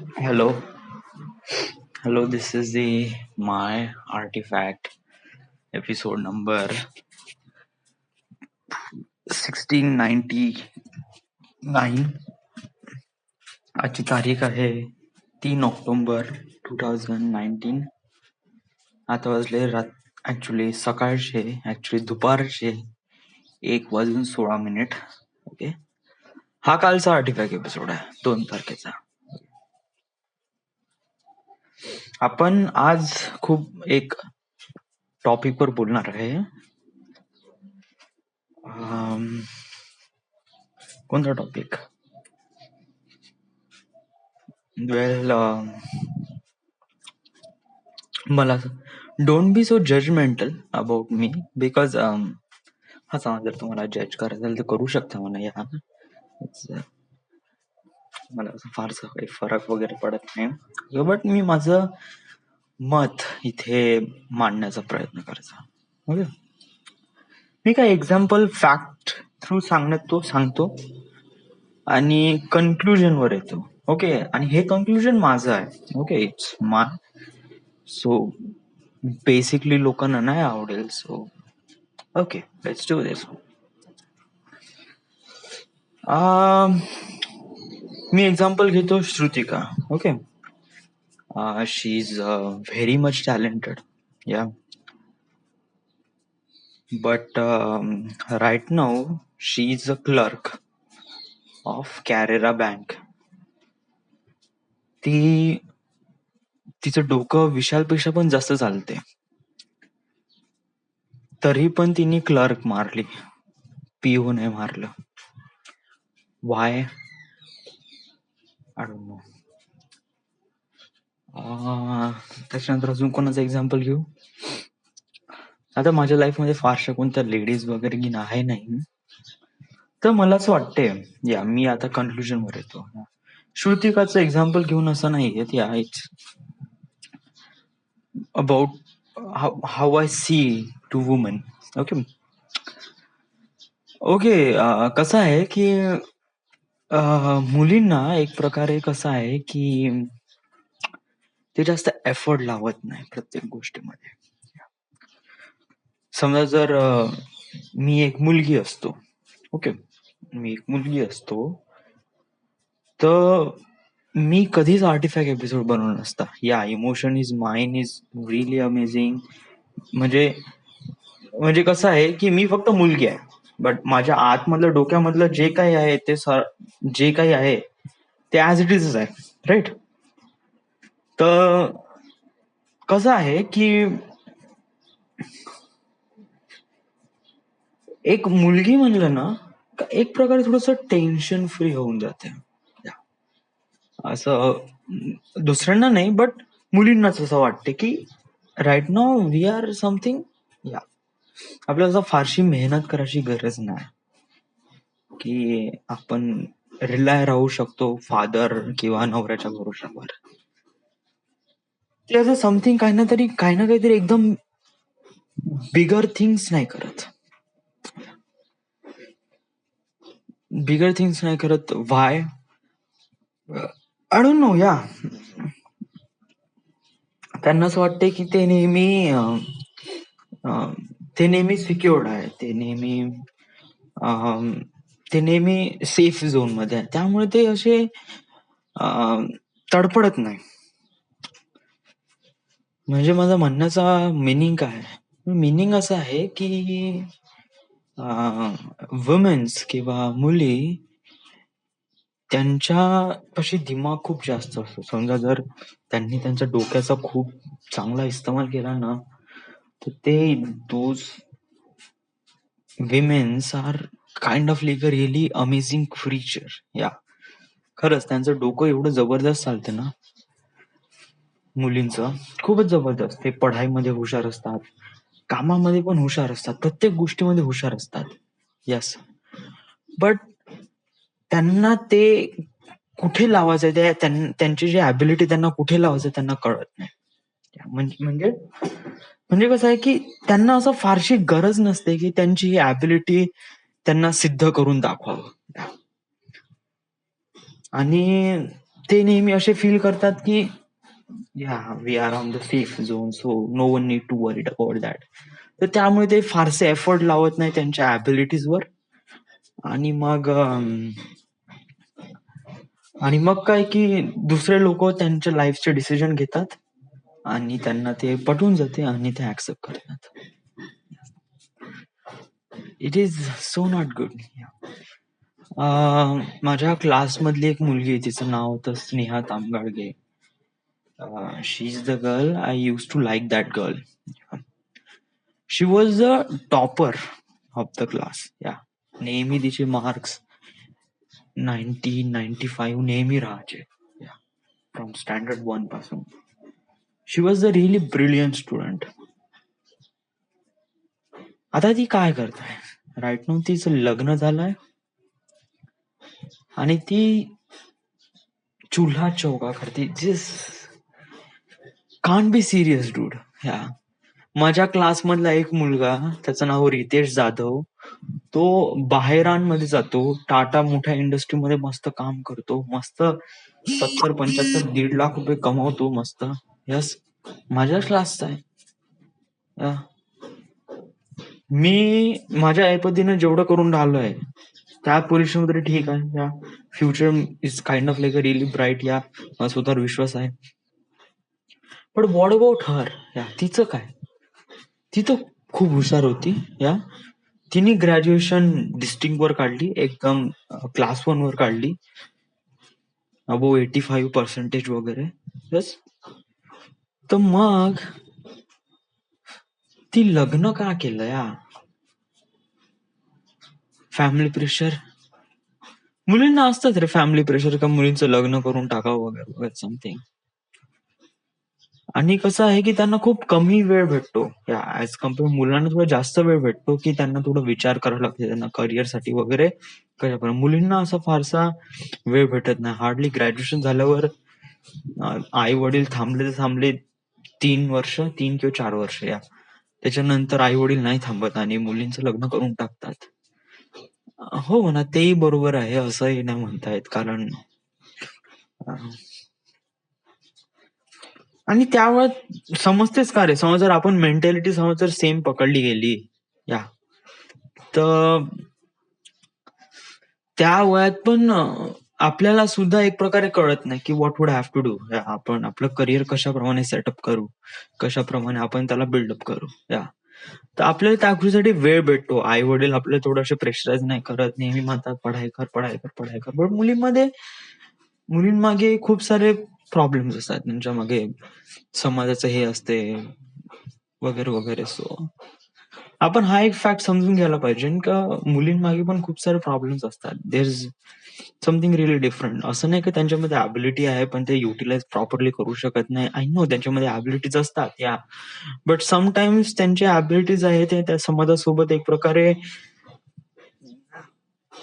Hello, hello. This is the my artifact episode number 1699. आजची तारीख आहे 3 ऑक्टोबर 2019. आता वाजले ऍक्च्युली सकाळचे दुपारचे 1:16. ओके, हा कालचा आर्टिफॅक्ट एपिसोड आहे 2 तारखेचा. आपण आज खूप एक टॉपिक वर बोलणार आहे. कोणता टॉपिक? वेल, मला don't be so judgemental about me because हा जर तुम्हाला जज करायचं असेल तर करू शकता म्हणा. या मला असं फारसं काही फरक वगैरे पडत नाही, बट मी माझं मत इथे मांडण्याचा प्रयत्न करायचा. ओके, मी काय एक्झाम्पल फॅक्ट थ्रू सांगतो आणि कन्क्लुजन वर येतो. ओके, आणि हे कन्क्लुजन माझं आहे. Okay, it's my. So basically लोकांना नाही आवडेल. So okay, let's do this. मी एक्झाम्पल घेतो Shrutika. Okay, she is very much talented. Yeah, but right now she is a clerk of Canara bank. तिचं डोकं विशालपेक्षा पण जास्त चालते, तरी पण तिने क्लर्क मारली, पीओ नाही मारलं. वाय? I don't know. त्याच्यानंतर अजून कोणाचं एक्झाम्पल घेऊ? आता माझ्या लाईफ मध्ये फारशा कोणत्या लेडीज वगैरे की आहे नाही, तर मला असं वाटते, या मी आता कन्क्लुजन वर येतो. श्रुतिकाचं एक्झाम्पल घेऊन असं नाही येत. Yeah, it's about how I see to women. Okay okay, कसं आहे की मुलींना एक प्रकारे कसं आहे की ते जास्त एफर्ट लावत नाही प्रत्येक गोष्टीमध्ये. समजा जर मी एक मुलगी असतो, ओके, मी एक मुलगी असतो, तर मी कधीच आर्टिफॅक्ट एपिसोड बनवला नसता. या, emotion is mine is really amazing. म्हणजे कसं आहे की मी फक्त मुलगी आहे, बट माझ्या आतमधलं डोक्यामधलं जे काही आहे ते ऍज इट इज आहे. राईट? तर कसं आहे की एक मुलगी म्हणलं ना, एक प्रकारे थोडस टेन्शन फ्री होऊन जाते. असं दुसऱ्यांना नाही, बट मुलींनाच असं वाटते की right now we are something. Yeah, आपल्याला असं फारशी मेहनत करायची गरज नाही की आपण रिलाय राहू शकतो फादर किंवा नवऱ्याच्या भरोशावर. ते असं समथिंग काही ना काहीतरी एकदम बिगर थिंग्स नाही करत. वाय? I don't know. या, त्यांना असं वाटते की ते नेहमी सिक्युअर्ड आहे, ते नेहमी सेफ झोन मध्ये आहे, त्यामुळे ते असे तडपडत नाही. म्हणजे माझा म्हणण्याचा मिनिंग काय? मिनिंग असं आहे की वुमेन्स किंवा मुली त्यांच्यापाशी दिमाग खूप जास्त असतो. समजा जर त्यांनी त्यांच्या डोक्याचा खूप चांगला इस्तेमाल केला ना, तर ते those women's are kind of like a really amazing creature. Yeah, खरंच त्यांचं डोकं एवढं जबरदस्त चालतं ना, मुलींचं खूपच जबरदस्त. ते पढाईमध्ये हुशार असतात, कामामध्ये पण हुशार असतात, प्रत्येक गोष्टीमध्ये हुशार असतात. यस, बट त्यांना ते कुठे लावायचं, त्यांची जी ऍबिलिटी त्यांना कुठे लावायचं त्यांना कळत नाही. म्हणजे कसं आहे की त्यांना असं फारशी गरज नसते की त्यांची ही ऍबिलिटी त्यांना सिद्ध करून दाखवावं. आणि ते नेहमी असे फील करतात की yeah we are on the safe zone, so no one need to worried about that. तर त्यामुळे ते फारसे एफर्ट लावत नाही त्यांच्या ऍबिलिटीजवर. आणि मग काय की दुसरे लोक त्यांच्या लाईफचे डिसिजन घेतात आणि त्यांना ते पटून जाते आणि ते ऍक्सेप्ट करतात. It is so not good. माझ्या क्लासमधली एक मुलगी आहे, तिचं नाव होतं Sneha Tamgadge. She is the girl I use to like that girl. She was the topper of the class. Yeah नेहमी तिचे मार्क्स 90-95 नेहमी राहायचे फ्रॉम स्टँडर्ड 1 पासून. She was the really brilliant student. आता ती काय करताय राईट नाऊ, तिचं लग्न झालंय आणि ती चुल्हा चौका करते. Can't be serious dude. या माझ्या क्लासमधला एक मुलगा, त्याचं नाव रितेश जाधव, तो बाहेरांमध्ये जातो, टाटा मोठ्या इंडस्ट्रीमध्ये मस्त काम करतो, मस्त 70-75-1.5 लाख रुपये कमावतो मस्त. यस, माझ्या क्लासचा आहे. मी माझ्या ऐपतीनं जेवढं करून राहिलोय त्या पोझिशन तरी ठीक आहे. या future is kind of like a really bright. या मला स्वतःवर विश्वास आहे. पण व्हॉट अबाउट हर? या तिचं काय? ती तर खूप हुशार होती. या तिने ग्रॅज्युएशन डिस्टिंग वर काढली, एकदम क्लास 1 वर काढली, अबोव 85% वगैरे. यस, तर मग ती लग्न का केलं? या फॅमिली प्रेशर. मुलींना असतात रे फॅमिली प्रेशर का मुलींचं लग्न करून टाकावं वगैरे वगैरे समथिंग. आणि कसं आहे की त्यांना खूप कमी वेळ भेटतो ऍज कम्पेअर मुलांना थोडा जास्त वेळ भेटतो की त्यांना थोडं विचार करावा लागतो त्यांना करिअरसाठी वगैरे. मुलींना असा फारसा वेळ भेटत नाही. हार्डली ग्रॅज्युएशन झाल्यावर आई वडील थांबले तर थांबले 3 वर्ष, 3 किंवा 4 वर्ष. या त्याच्यानंतर आई वडील नाही थांबत आणि मुलींचं लग्न करून टाकतात. हो म्हणा, तेही बरोबर आहे, असंही नाही म्हणता येत. कारण आणि त्यावेळेत समजतेच का रे, समज जर आपण मेंटॅलिटी समज जर सेम पकडली गेली या, तर त्या वयात पण आपल्याला सुद्धा एक प्रकारे कळत नाही की what would have to do. आपण आपलं करिअर कशाप्रमाणे सेटअप करू, कशाप्रमाणे आपण त्याला बिल्डअप करू. या तर आपल्याला त्या गोष्टीसाठी वेळ भेटतो. आई वडील आपल्याला थोडंसं प्रेशराईज नाही करत, नेहमी म्हणतात पढाई कर पढाई कर पढाई कर. पण मुलींमागे खूप सारे प्रॉब्लेम्स असतात, त्यांच्या मागे समाजाचं हे असते वगैरे वगैरे. सो आपण हा एक फॅक्ट समजून घ्यायला पाहिजे का मुलींमागे पण खूप सारे प्रॉब्लेम्स असतात. There is something really different. असं नाही की त्यांच्यामध्ये ऍबिलिटी आहे पण ते युटिलाइज प्रॉपरली करू शकत नाही. आय नो त्यांच्यामध्ये ऍबिलिटीज असतात या, बट समटाइम्स त्यांचे ऍबिलिटीज आहे ते त्या समाजासोबत एक प्रकारे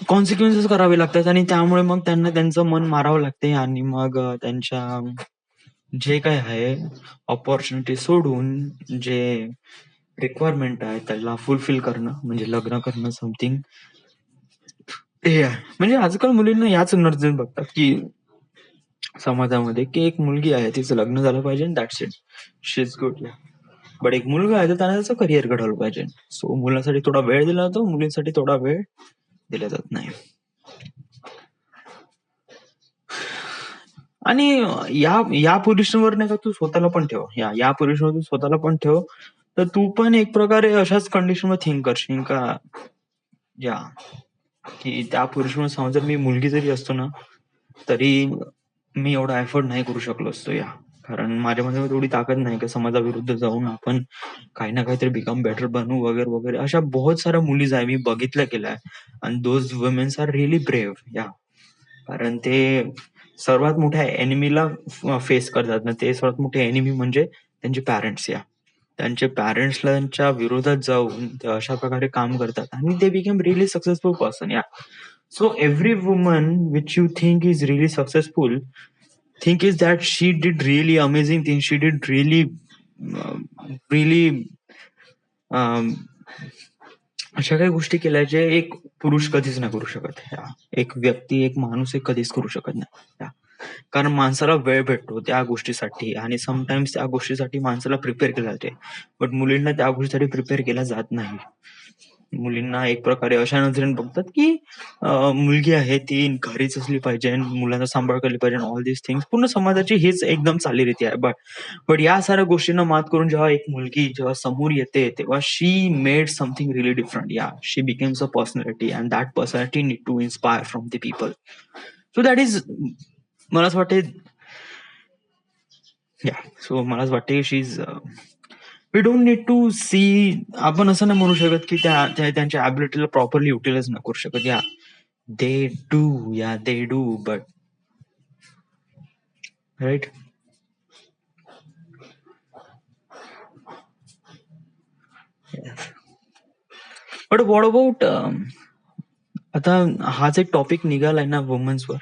कॉन्सिक्वेन्सेस करावे लागतात आणि त्यामुळे मग त्यांना त्यांचं मन मारावं लागते आणि मग त्यांच्या जे काय आहे ऑपॉर्च्युनिटी सोडून जे रिक्वायरमेंट आहे त्याला फुलफिल करणं म्हणजे लग्न करणं समथिंग हे आहे. म्हणजे आजकाल मुलींना याच नजरेने बघतात की समाजामध्ये की एक मुलगी आहे, तिचं लग्न झालं पाहिजे, that's it, she is good. But एक मुलगा आहे तर त्याने त्याचं करिअर घडवलं पाहिजे. सो मुलांसाठी थोडा वेळ दिला जातो, मुलींसाठी थोडा वेळ दिला जात नाही. आणि या पोझिशनवर नाही का तू स्वतःला पण ठेव, या पोझिशनवर तू स्वतःला पण ठेव, तर तू पण एक प्रकारे अशाच कंडिशनवर थिंक करशील का या की त्या पोझिशनवर समज जर मी मुलगी जरी असतो ना तरी मी एवढा एफर्ट नाही करू शकलो असतो. या कारण माझ्यामध्ये तेवढी ताकद नाही की समाजाविरुद्ध जाऊन आपण काही ना काहीतरी बिकम बेटर बनू वगैरे वगैरे. अशा बहुत साऱ्या मुलीज आहे मी बघितल्या गेल्या आणि those women's are really brave. Yeah कारण ते सर्वात मोठ्या एनिमीला फेस करतात ना. ते सर्वात मोठे एनिमी म्हणजे त्यांचे पॅरेंट्स. या त्यांचे पॅरेंट्सला त्यांच्या विरोधात जाऊन ते अशा प्रकारे काम करतात आणि ते बिकम रिअली सक्सेसफुल पर्सन. या so every woman which you think is really successful, think is that she did really amazing thing, she did really really अशा काही गोष्टी केल्या जे एक पुरुष कधीच नाही करू शकत. एक व्यक्ती, एक माणूस कधीच करू शकत नाही. कारण माणसाला वेळ भेटतो त्या गोष्टीसाठी आणि समटाईम्स त्या गोष्टीसाठी माणसाला प्रिपेअर केलं जाते. बट मुलींना त्या गोष्टीसाठी प्रिपेअर केला जात नाही. मुलींना एक प्रकारे अशा नजरेने बघतात की मुलगी आहे ती घरीच असली पाहिजे, मुलांचा सांभाळ केली पाहिजे, ऑल दिस थिंग्स. पूर्ण समाजाची हीच एकदम चालीरीती आहे. बट बट या साऱ्या गोष्टींना मात करून जेव्हा एक मुलगी जेव्हा समोर येते तेव्हा she made something really different. Yeah she becomes a personality and that personality need to inspire from the people. So that is मला असं वाटते मला असं वाटते she is we don't need to see. आपण असं नाही म्हणू शकत की त्यांच्या ऍबिलिटीला प्रॉपरली युटिलाइज नाही करू शकत. They do they do but right. But what about आता हाच एक टॉपिक निघालाय ना वुमन्सवर.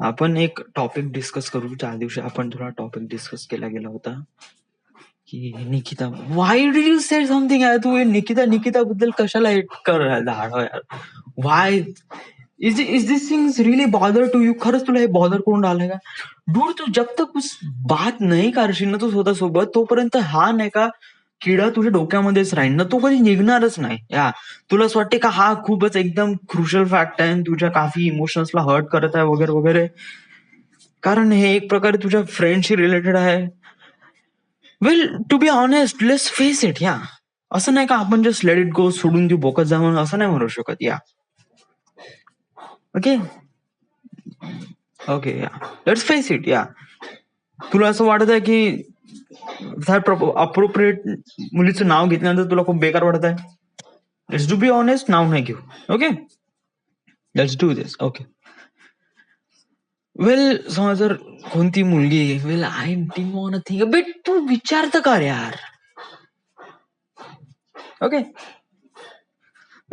आपण एक टॉपिक डिस्कस करू. त्या दिवशी आपण थोडा टॉपिक डिस्कस केला गेला होता की Nikita, why did you say something. तू निकिता बद्दल कशाला यार. Why is this things really bother to you. खरंच तुला हे बॉदर करून राहिलंय का डूड. तू जब तक उस बात नाही करशील ना तू स्वतःसोबत तोपर्यंत हा नाही का किडा तुझ्या डोक्यामध्येच राहील ना, तो कधी निघणारच नाही. तुला असं वाटते का हा खूपच एकदम क्रुशल फॅक्ट आहे, तुझ्या काफी इमोशन्सला हर्ट करत आहे वगैरे वगैरे, कारण हे एक प्रकारे तुझ्या फ्रेंडशी रिलेटेड आहे. Well to be honest let's face it. असं नाही का आपण जस्ट लेट इट गो, सोडून देऊ, बोकत जा म्हणून असं नाही म्हणू शकत. Okay okay let's face it. तुला असं वाटत आहे की अप्रोप्रिएट मुलीचं नाव घेतल्यानंतर तुला खूप बेकार वाटत आहे. लेट्स डू बी ऑनेस्ट, नाव नाही घेऊ. Okay let's do this. Okay well समज जर कोणती मुलगी, well I didn't want to think bit, तू विचार तर कर यार. ओके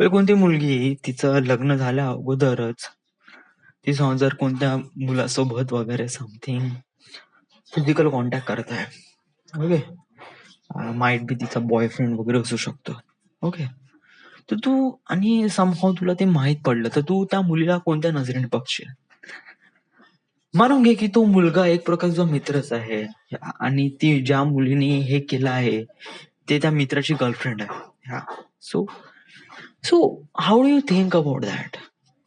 वेल कोणती मुलगी तिचं लग्न झाल्या अगोदरच ती समज जर कोणत्या मुलासोबत वगैरे समथिंग फिजिकल कॉन्टॅक्ट करत आहे. ओके माइट बी तिचा बॉयफ्रेंड वगैरे असू शकतो. ओके तर तू आणि समहाव तुला ते माहित पडलं तर तू त्या मुलीला कोणत्या नजरेने बघशील. मानून घे की तो मुलगा एक प्रकारचा मित्रच आहे आणि ती ज्या मुलीने हे केलं आहे ते त्या मित्राची गर्लफ्रेंड आहे. So so how do you think about that.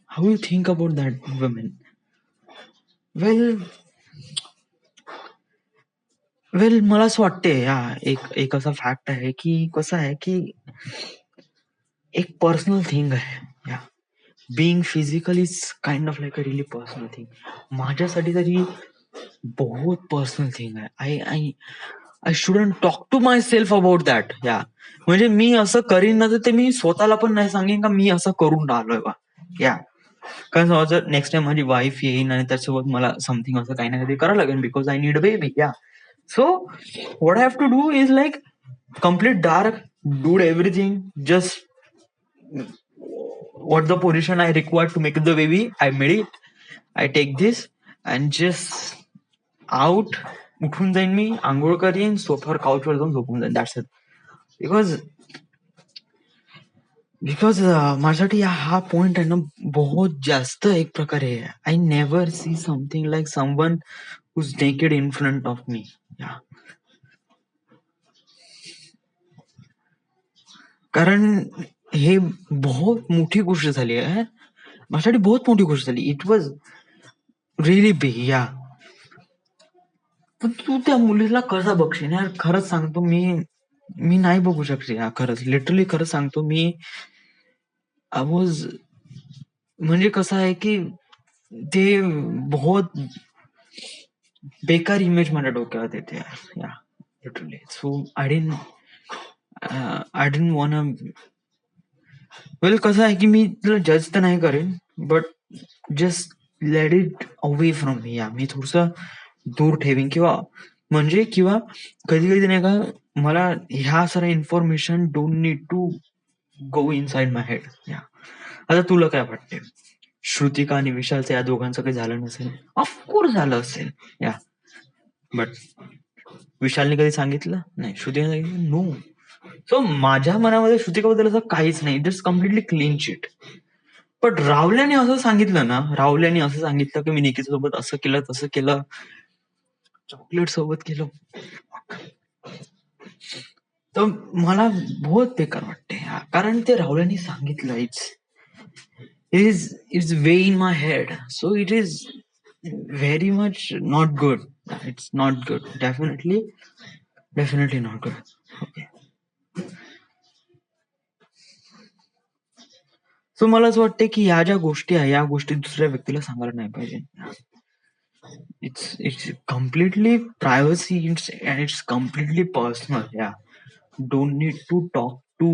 How you think about that women. Well मला असं वाटते एक असा फॅक्ट आहे की कसं आहे की एक पर्सनल थिंग आहे. Being physical is kind of like a really personal thing. माझ्यासाठी तरी बहुत पर्सनल थिंग आहे. I shouldn't talk to myself about that. म्हणजे मी असं करीन ना तर ते मी स्वतःला पण नाही सांगेन का मी असं करून राहिलोय बा. कारण समज जर नेक्स्ट टाइम माझी वाईफ येईन आणि त्याच्यासोबत मला समथिंग असं काही ना काही करावं लागेल because I need a baby. So what I have to do is like complete dark, do everything, just what the position I require to make the baby, I made it. I take this and just out. उठून जाईन मी, आंघोळ करीन, सोफ्यावर काउचवर जाऊन झोपून जाईन. That's it. Because माझ्यासाठी हा point आहे ना बहुत जास्त एक प्रकारे I never see something like someone who's naked in front of me. कारण हे बहुत मोठी गोष्ट झाली आहे माझ्यासाठी, बहुत मोठी गोष्ट झाली. It was really big. पण तू त्या मुलीला कसा बघशील यार. खरंच सांगतो मी नाही बघू शकते. खरंच लिटरली खरंच सांगतो मी आय वॉज म्हणजे कसं आहे की ते बहुत बेकार इमेज माझ्या डोक्यात येते literally. So I didn't want. Well कसं आहे की मी तुला जज तर नाही करेन but just let it away from me. मी थोडस दूर ठेवीन किंवा कधी कधी नाही का मला ह्या साऱ्या information don't need to go inside my head. आता तुला काय वाटते श्रुतिका आणि विशालचं या दोघांचं काही झालं नसेल. ऑफकोर्स झालं असेल बट विशालने कधी सांगितलं नाही, श्रुतिका सांगितलं नो. सो माझ्या मनामध्ये श्रुतिकाबद्दल असं काहीच नाही. It is completely clean sheet. पण राहुल्याने असं सांगितलं ना, राहुल्याने असं सांगितलं की मी निकिता सोबत असं केलं तसं केलं, चॉकलेट सोबत केलं, तर मला बहुत बेकार वाटते यार. कारण ते राहुल्याने सांगितलं, it's way in my head, so it is very much not good. It's not good. Definitely not good. Okay. So मला असं वाटतं की ह्या ज्या गोष्टी आहे, या गोष्टी दुसऱ्या व्यक्तीला सांगायला नाही पाहिजे. It's completely privacy, and it's completely personal. Yeah. Don't need to talk to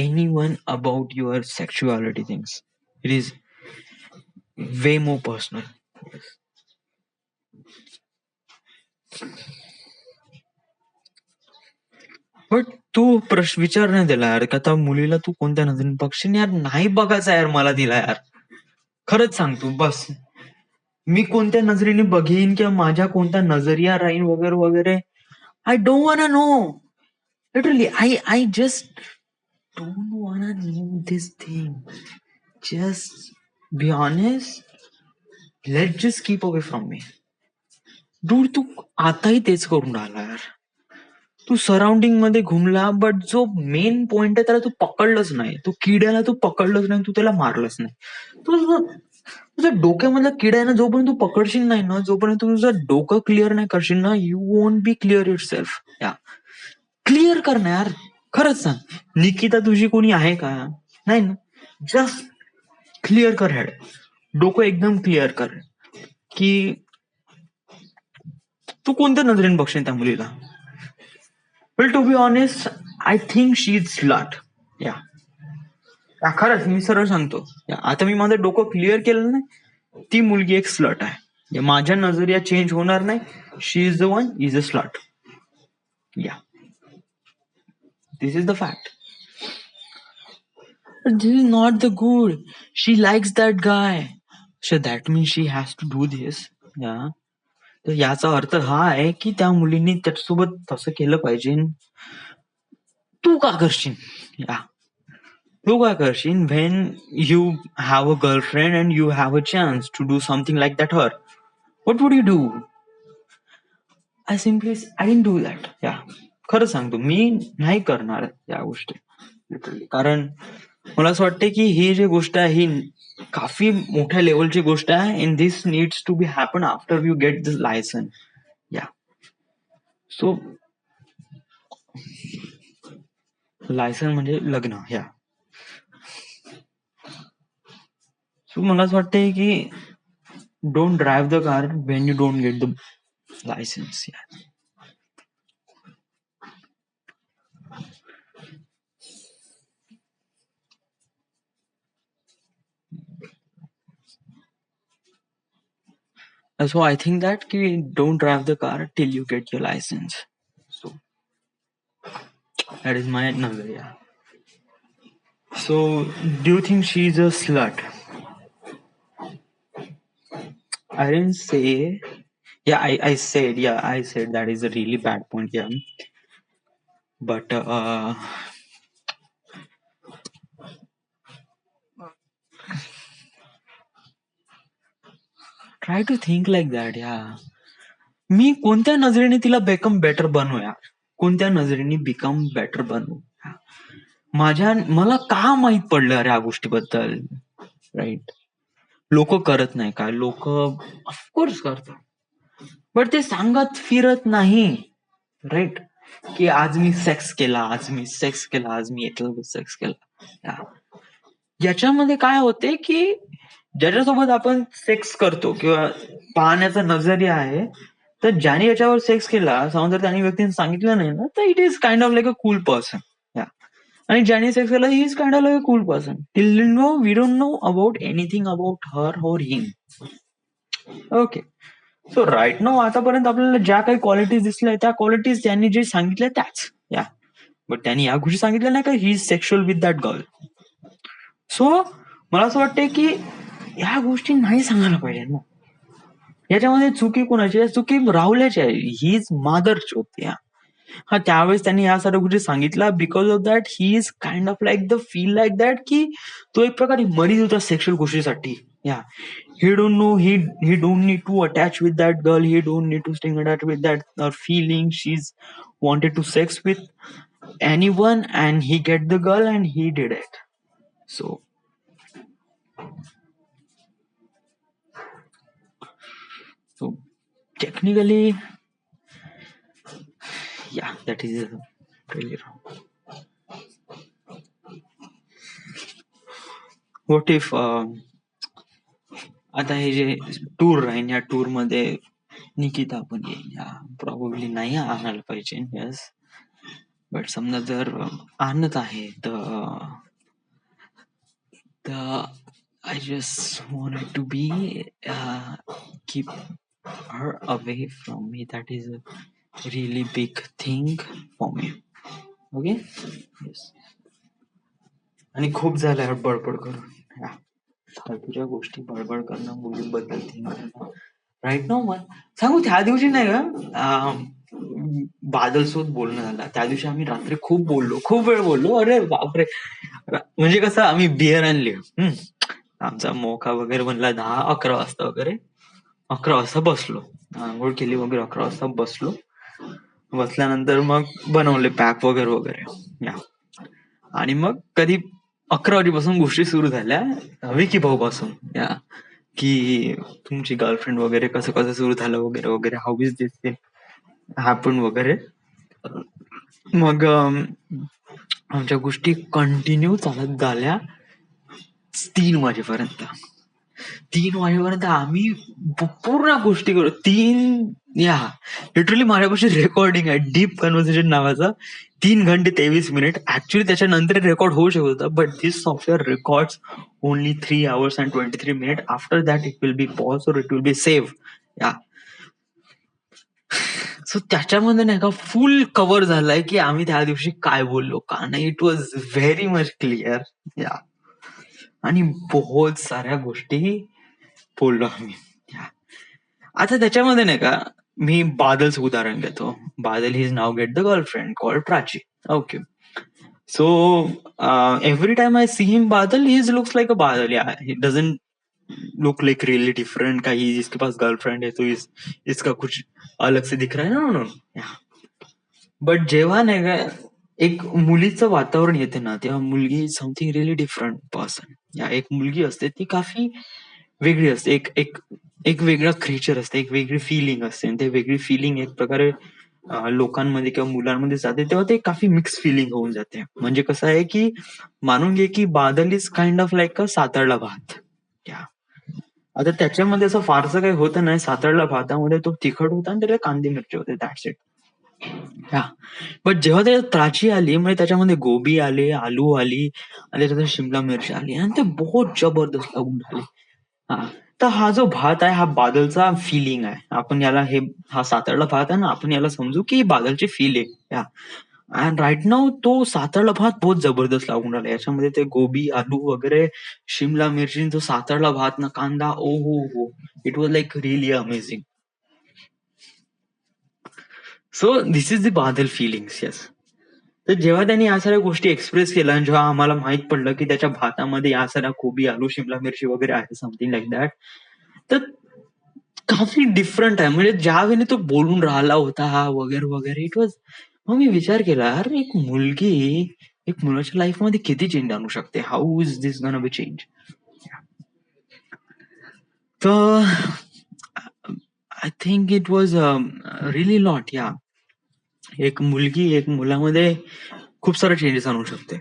anyone about your sexuality things. It is way more personal. But तू प्रश्न विचार नाही दिला यार, का त्या मुलीला तू कोणत्या नजरेने बघशील यार? नाही बघायचा यार मला तिला यार. खरंच सांगतो बस. मी कोणत्या नजरेने बघेन किंवा माझ्या कोणता नजरिया राहील वगैरे वगैरे, I don't want know. Literally I just don't want know this thing. Just be honest, let just keep away from me. Dude, तू आताही तेच करून राहिला यार. तू सराउंडिंग मध्ये घुमला, बट जो मेन पॉइंट आहे त्याला तू पकडलंच नाही. तू किड्याला तू पकडलंच नाही, तू त्याला मारलंच नाही. तुझ्या डोक्यामधला किडा आहे ना, जोपर्यंत तू पकडशील नाही ना, जोपर्यंत तू तुझं डोकं क्लिअर नाही करशील ना, you won't be clear your self. या क्लिअर कर ना यार. खरंच सांग, निकिता तुझी कोणी आहे का? नाही ना. जस्ट क्लिअर कर हेड. डोकं एकदम क्लिअर कर की तू कोणत्या नजरेने बघशील त्या मुलीला. Well, to be honest, I think she is slut. Yeah खरंच मी सरळ सांगतो. आता मी माझं डोकं क्लिअर केलं नाही, ती मुलगी एक स्लट आहे. माझ्या नजरिया चेंज होणार नाही. She is the one, is a slut. Yeah, this is the fact. This is not the good. She likes that guy, so that means she has to do this. Yeah, तर याचा अर्थ हा आहे की त्या मुलींनी त्याच्यासोबत तसं केलं पाहिजे. तू का करशील? या, तू काय करशील when you have a girlfriend and you have a chance to do something like that her? What would you do? I didn't do that. Yeah. खरं सांगतो, मी नाही करणार या गोष्टी लिटरली. कारण मला असं वाटतं की ही जी गोष्ट आहे ही काफी मोठ्या लेवलची गोष्ट आहे, and this needs to be happen after you get this license. या, सो लायसन म्हणजे लग्न. या, सो मला असं वाटतंय की don't drive the car Wien you don't get the licence. So I think that don't drive the car till you get your license. So that is my nazariya. So do you think she's a slut? I didn't say. Yeah, I said. Yeah, I said that is a really bad point. Yeah, but try to think like that. Yeah, मी कोणत्या नजरेने तिला become better बनवू यार? कोणत्या नजरेने become better बनवू? मला का माहित पडलं अरे या गोष्टीबद्दल? राईट. लोक करत नाही का? लोक ऑफकोर्स करतात, बट ते सांगत फिरत नाही. राईट, की आज मी सेक्स केला, आज मी सेक्स केला, आज मी सेक्स केला. याच्यामध्ये काय होते की ज्याच्यासोबत आपण सेक्स करतो किंवा पाहण्याचा नजरिया आहे, तर ज्याने याच्यावर सेक्स केला, समजा जर त्याने व्यक्तीने सांगितलं नाही ना, तर it is kind of like a cool person. आणि ज्याने सेक्स केला, he is kind of like a cool person. Till no we don't know about anything about her or him. Okay, so right now आतापर्यंत आपल्याला ज्या काही qualities दिसल्या त्या qualities त्यांनी जे सांगितल्या त्याच. या, बट त्यांनी या गोष्टी सांगितल्या नाही का he is sexual with that girl. So मला असं वाटतंय की ह्या गोष्टी नाही सांगायला पाहिजे ना. याच्यामध्ये चुकी कोणाची आहे? चुकी राहुल्याची आहे. ही इज मादर चोत. या, हा त्यावेळेस त्यांनी या सगळ्या गोष्टी सांगितल्या because of that he is kind of like the feel like that की तो एक प्रकारे मरीज होता सेक्शुअल गोष्टीसाठी. या he don't know he don't need to attach with that girl, he don't need to stay attached with that feeling she's wanted to sex with anyone, and he get the girl and he did it. So technically, yeah, that is really wrong. What if आता हे जे tour राहील या tour मध्ये निकिता पण येईल, या probably नाही आणायला पाहिजे. येस, बट समजा जर आणत आहे तर I just wanted to be keep her away from me. That is a really big thing for me. Okay? Yes. आणि खूप झालं बडबड करून. फालतूच्या गोष्टी बडबड करणं, मुलींबद्दल थिंक करणं. राईट नाव मग सांगू, त्या दिवशी नाही का बादल सोबत बोलणं झालं. त्या दिवशी आम्ही रात्री खूप बोललो, खूप वेळ बोललो. अरे बापरे, म्हणजे कसं आम्ही बिअर आणली. आमचा मोका वगैरे म्हणला 10-11 वाजता वगैरे. 11 वाजता बसलो, आंघोळ केली वगैरे. 11 वाजता बसलो. बसल्यानंतर मग बनवले पॅक वगैरे वगैरे. आणि मग कधी 11 वाजेपासून गोष्टी सुरू झाल्या विकी भाऊ पासून, की तुमची गर्लफ्रेंड वगैरे कसं कसं सुरू झालं वगैरे वगैरे, हाऊ इज दिस हॅपन वगैरे. मग आमच्या गोष्टी कंटिन्यू चालत झाल्या 3 वाजेपर्यंत. 3 वाजेपर्यंत आम्ही पूर्ण गोष्टी करू. लिटरली माझ्यापाशी रेकॉर्डिंग आहे डीप कन्व्हर्सेशन नावाचा, 3 घंटे 23 मिनिट. ऍक्च्युली त्याच्यानंतर रेकॉर्ड होऊ शकत होता, but this software records only 3 hours and 23 minutes. After that it will be pause or it will be save. So त्याच्यामध्ये नाही का फुल कव्हर झालाय की आम्ही त्या दिवशी काय बोललो का नाही. It was very much clear. आणि बहुत साऱ्या गोष्टी बोललो आम्ही. आता त्याच्यामध्ये नाही का मी बादलचं उदाहरण घेतो. Badal is now get the girlfriend called Prachi. Okay, so every time I see him Badal, he looks like a Badal. He doesn't look like really different का ही इसके पास गर्लफ्रेंड है तो इसका कुछ अलग से दिख रहा है. No no. बट जेव्हा नाही का एक मुलीचं वातावरण येते ना, तेव्हा मुलगी is something really different person. एक मुलगी असते ती काफी वेगळी असते, एक वेगळा क्रिएचर असते, एक वेगळी फिलिंग असते. ते वेगळी फिलिंग एक प्रकारे लोकांमध्ये किंवा मुलांमध्ये जाते तेव्हा ते काफी मिक्स फिलिंग होऊन जाते. म्हणजे कसं आहे की मानून घे की Badal is kind of like a सातळला भात. आता त्याच्यामध्ये असं फारसं काही होतं नाही. सातळला भातामध्ये तो तिखट होता आणि त्याला कांदे मिरची होते, दॅट्स इट. बट जेव्हा त्याच्यात प्राची आली, म्हणजे त्याच्यामध्ये गोबी आले, आलू आली आणि त्याच्यात शिमला मिरची आली आणि ते बहुत जबरदस्त लागून राहिले. तर हा जो भात आहे हा बादलचा फिलिंग आहे. आपण याला हा सातळला भात आहे ना, आपण याला समजू की बादलची फील आहे. अँड राईट नाव तो सातळला भात बहुत जबरदस्त लागून राहिला. याच्यामध्ये ते गोबी, आलू वगैरे, शिमला मिरची, तो सातळला भात ना, कांदा, ओ हो, it was like really amazing. So this is the बादल फिलिंग्स. येस. तर जेव्हा त्यांनी या सगळ्या गोष्टी एक्सप्रेस केल्या आणि जेव्हा आम्हाला माहित पडलं की त्याच्या भातामध्ये या सगळ्या गोबी, आलू, शिमला मिरची वगैरे आहे, समथिंग लाईक दॅट, तर काफी डिफरंट आहे. म्हणजे ज्या वेळी तो बोलून राहिला होता हा वगैरे वगैरे, इट वॉज. मग मी विचार केला, अरे एक मुलगी एक मुलाच्या लाईफ मध्ये किती चेंज आणू शकते. How is this gonna be change. तर I think it was really lot. एक मुलगी एक मुलामध्ये खूप सारे चेंजेस आणू शकते,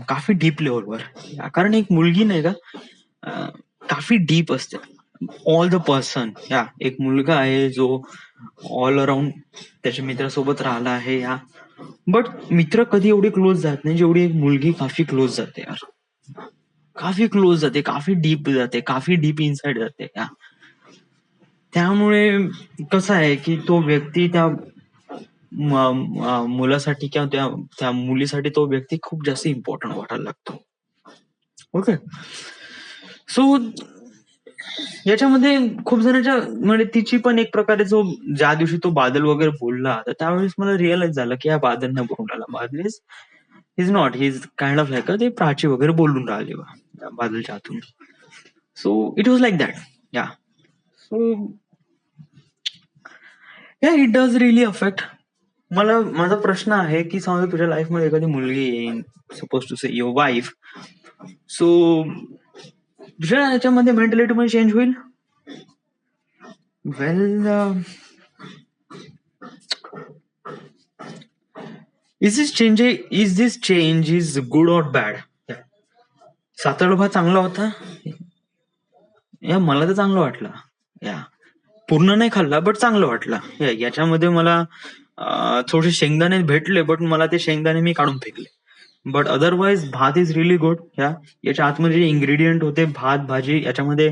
काफी डीप लेवलवर. कारण एक मुलगी नाही का काफी डीप असते. All the person. एक मुलगा आहे जो ऑल अराउंड त्याच्या मित्रासोबत राहिला आहे. बट मित्र कधी एवढे क्लोज जात नाही जेवढी एक मुलगी काफी क्लोज जाते. काफी क्लोज जाते, काफी डीप जाते, काफी डीप इनसाइड जाते. त्यामुळे कसं आहे की तो व्यक्ती त्या मुलासाठी किंवा त्या मुलीसाठी तो व्यक्ती खूप जास्त इम्पॉर्टंट वाटायला लागतो. ओके, सो याच्यामध्ये खूप जणांच्या म्हणजे तिची पण एक प्रकारे जो ज्या दिवशी तो बादल वगैरे बोलला तर त्यावेळेस मला रिअलाइज झालं की हा बादल नाही बोलून राहिला. Badal is not he is kind of like ते प्राची वगैरे बोलून राहिले बा बादलच्या हातून. So it was like that. या सो या इट डज रिअली अफेक्ट. मला माझा प्रश्न आहे की समजा तुझ्या लाईफमध्ये एखादी मुलगी येईन, suppose to say your wife, so तुझ्या याच्यामध्ये मेंटॅलिटी पण चेंज होईल. Well is this change is good or bad? Satara भात चांगला होता या मला तर चांगलं वाटलं. या पूर्ण नाही खाल्ला बट चांगलं वाटलं. याच्यामध्ये मला थोडे शेंगदाणे भेटले बट मला ते शेंगदाणे मी काढून फेकले. बट अदरवाइज भात इज रिअली गुड. याच्या आतमध्ये जे इन्ग्रेडियंट होते भात भाजी याच्यामध्ये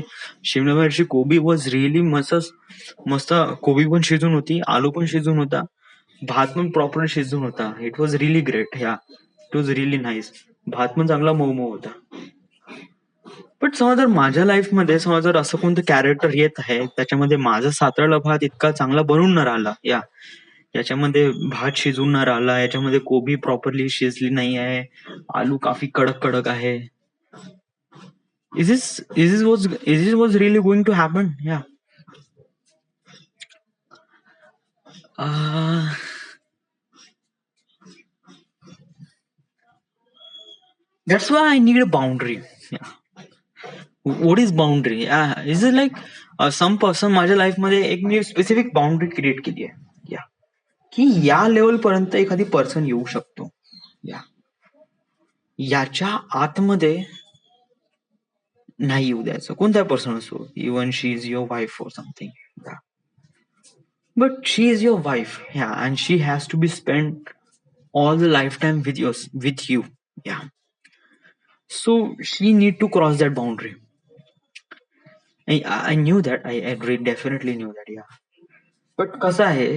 शिमला मिरची कोबी वॉज रिअली मस्त. कोबी पण शिजून होती, आलू पण शिजून होता, भात पण प्रॉपर शिजून होता. It was really great. It was really nice. भात पण चांगला मऊ मऊ होता. बट समजा जर माझ्या लाईफमध्ये समजा जर असं कोणतं कॅरेक्टर येत आहे त्याच्यामध्ये माझा सातळला भात इतका चांगला बनून न राहिला, याच्यामध्ये भात शिजून न राहिला, याच्यामध्ये कोबी प्रॉपरली शिजली नाही आहे, आलू काफी कडक कडक आहे, is this was really going to happen? That's why I need a boundary. What is boundary? Is it like some person माझ्या लाईफ मध्ये एक मी स्पेसिफिक बाउंड्री क्रिएट केली आहे की या लेवल पर्यंत एखादी पर्सन येऊ शकतो, याच्या आतमध्ये नाही येऊ द्यायचं. कोणत्या पर्सन असो, even she is your wife or something, but she is your wife and she has to be spend all the lifetime with you. So she need to cross that boundary. I knew that. I definitely knew that. But कसं आहे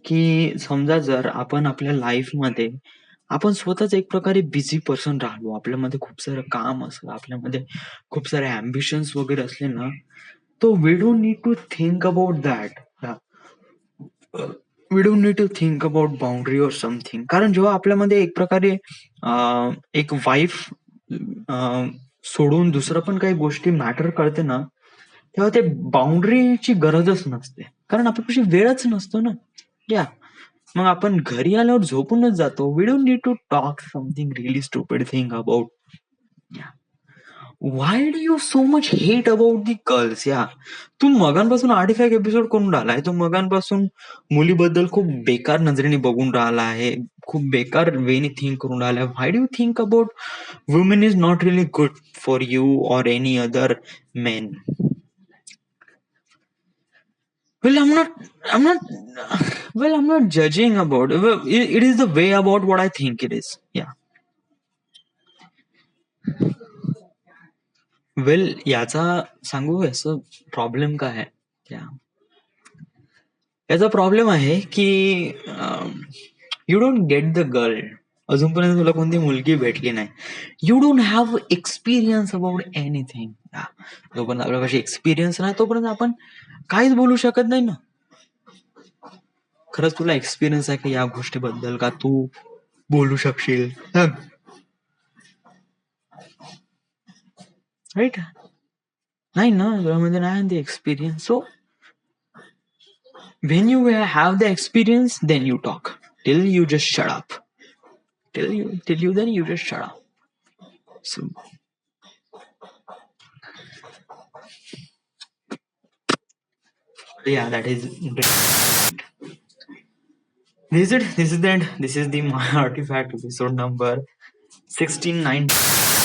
की समजा जर आपण आपल्या life मध्ये आपण स्वतःच एक प्रकारे बिझी पर्सन राहिलो, आपल्यामध्ये खूप सारं काम असलं, आपल्यामध्ये खूप सारे अम्बिशन्स वगैरे असले ना, तो we don't need to think about that. We don't need to think about boundary or something. कारण जेव्हा आपल्यामध्ये एक प्रकारे एक वाईफ सोडून दुसरं पण काही गोष्टी मॅटर करते ना, तेव्हा ते बाउंड्रीची गरजच नसते. कारण आपल्यापाशी वेळच नसतो ना. मग आपण घरी आल्यावर झोपूनच जातो. We don't need to talk something really stupid thing about. Why do you so much hate about the girls? तू मगांपासून 85 एपिसोड करून राहिलाय. तू मगांपासून मुलीबद्दल खूप बेकार नजरेने बघून राहिला आहे, खूप बेकार वेने थिंक करून राहिला. Why do you think about women is not really good for you or any other men? Well, I'm not judging about it. Well, it is the way about what I think it is. वेल याचा सांगू याचा problem काय आहे? याचा problem आहे की you don't get the girl. अजूनपर्यंत तुला कोणती मुलगी भेटली नाही. You don't have experience about anything. जोपर्यंत आपल्यापाशी एक्सपिरियन्स नाही तोपर्यंत आपण काहीच बोलू शकत नाही ना. खरंच तुला एक्सपिरियन्स आहे का या गोष्टीबद्दल, का तू बोलू शकशील? राईट नाही ना, तुझ्यामध्ये नाही ते experience. So when you have the experience, then you talk. Till you just shut up. Till you then you just shut up. So that is this is the end. This is the My Artifact episode number 16, 19.